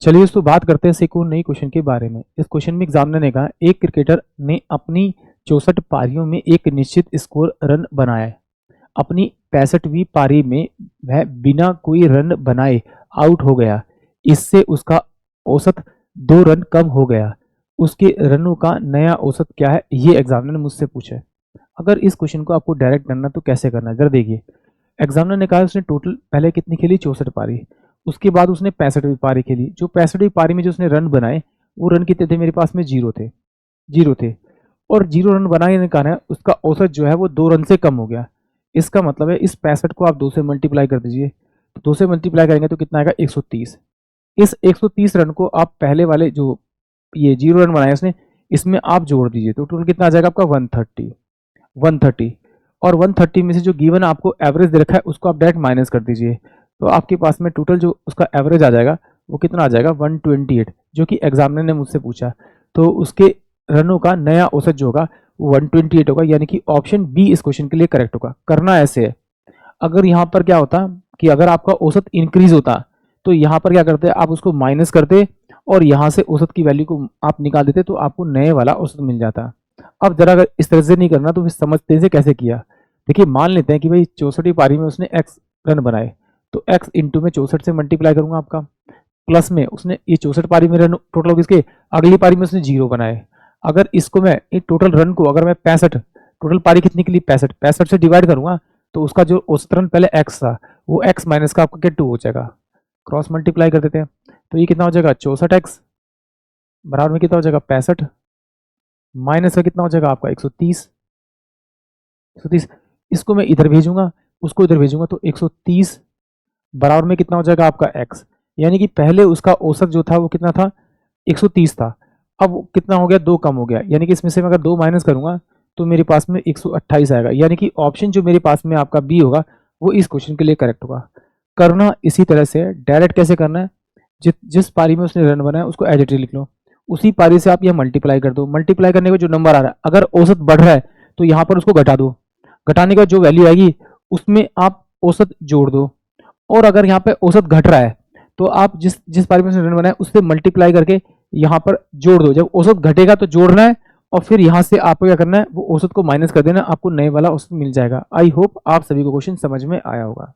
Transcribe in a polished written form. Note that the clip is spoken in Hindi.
चलिए दोस्तों बात करते हैं इस एक और नई क्वेश्चन के बारे में। इस क्वेश्चन में एग्जामिनर ने कहा एक क्रिकेटर ने अपनी 64 पारियों में एक निश्चित स्कोर रन बनाया है। अपनी 65वीं पारी में वह बिना कोई रन बनाए आउट हो गया। इससे उसका औसत 2 रन कम हो गया। उसके रनों का नया औसत क्या है, ये एग्जामिनर ने मुझसे पूछा है। अगर इस क्वेश्चन को आपको डायरेक्ट करना तो कैसे करना है, जरा देखिए। एग्जामिनर ने कहा उसने टोटल पहले कितनी खेली, 64 पारी। उसके बाद उसने 65वीं पारी खेली। जो 65वीं पारी में जो उसने रन बनाए वो रन कितने थे, मेरे पास में जीरो थे। और 0 रन बनाने के कारण उसका औसत जो है वो 2 रन से कम हो गया। इसका मतलब है इस 65 को आप 2 से मल्टीप्लाई कर दीजिए, तो 2 से मल्टीप्लाई करेंगे तो कितना आएगा, 130। इस 130 रन को आप पहले वाले जो ये 0 रन बनाए उसने, इसमें आप जोड़ दीजिए तो टोटल कितना आ जाएगा आपका 130। और 130 में से जो गिवन आपको एवरेज दे रखा है उसको आप डायरेक्ट माइनस कर दीजिए, तो आपके पास में टोटल जो उसका एवरेज आ जाएगा वो कितना आ जाएगा, 128, जो कि एग्जामिनर ने मुझसे पूछा। तो उसके रनों का नया औसत जो होगा वो 128 होगा, यानी कि ऑप्शन बी इस क्वेश्चन के लिए करेक्ट होगा। करना ऐसे है, अगर यहाँ पर क्या होता कि अगर आपका औसत इंक्रीज होता तो यहाँ पर क्या करते, आप उसको माइनस करते और यहाँ से औसत की वैल्यू को आप निकाल देते तो आपको नए वाला औसत मिल जाता। अब जरा अगर इस तरह से नहीं करना तो फिर समझते से कैसे किया। देखिए मान लेते हैं कि भाई 64वीं पारी में उसने एक्स रन बनाए, तो एक्स इंटू में 64 से मल्टीप्लाई करूंगा आपका, प्लस में उसने ये 64 पारी में रन टोटल हो किसके, अगली पारी में उसने 0 बनाए। अगर इसको मैं ये टोटल रन को अगर मैं 65, टोटल पारी कितनी के लिए 65 से डिवाइड करूंगा तो उसका जो औसत रन पहले एक्स था वो एक्स माइनस का आपका क्या 2 हो जाएगा। क्रॉस मल्टीप्लाई कर देते हैं तो ये कितना हो जाएगा 64x बराबर में कितना हो जाएगा 65, माइनस का कितना हो जाएगा आपका 130। इसको मैं इधर भेजूंगा उसको इधर भेजूंगा तो 130 बराबर में कितना हो जाएगा आपका x, यानी कि पहले उसका औसत जो था वो कितना था 130 था, अब कितना हो गया 2 कम हो गया, यानी कि इसमें से मैं अगर 2 माइनस करूंगा तो मेरे पास में 128 आएगा। यानी कि ऑप्शन जो मेरे पास में आपका बी होगा वो इस क्वेश्चन के लिए करेक्ट होगा। करना इसी तरह से डायरेक्ट कैसे करना है, जिस पारी में उसने रन बनाया उसको एज इट इज लिख लो, उसी पारी से आप यह मल्टीप्लाई कर दो। मल्टीप्लाई करने का जो नंबर आ रहा है अगर औसत बढ़ रहा है तो यहाँ पर उसको घटा दो, घटाने का जो वैल्यू आएगी उसमें आप औसत जोड़ दो। और अगर यहाँ पे औसत घट रहा है तो आप जिस जिस पारी में उसने रन बनाया उससे मल्टीप्लाई करके यहाँ पर जोड़ दो। जब औसत घटेगा तो जोड़ना है और फिर यहाँ से आपको क्या करना है, वो औसत को माइनस कर देना, आपको नए वाला औसत मिल जाएगा। आई होप आप सभी को क्वेश्चन समझ में आया होगा।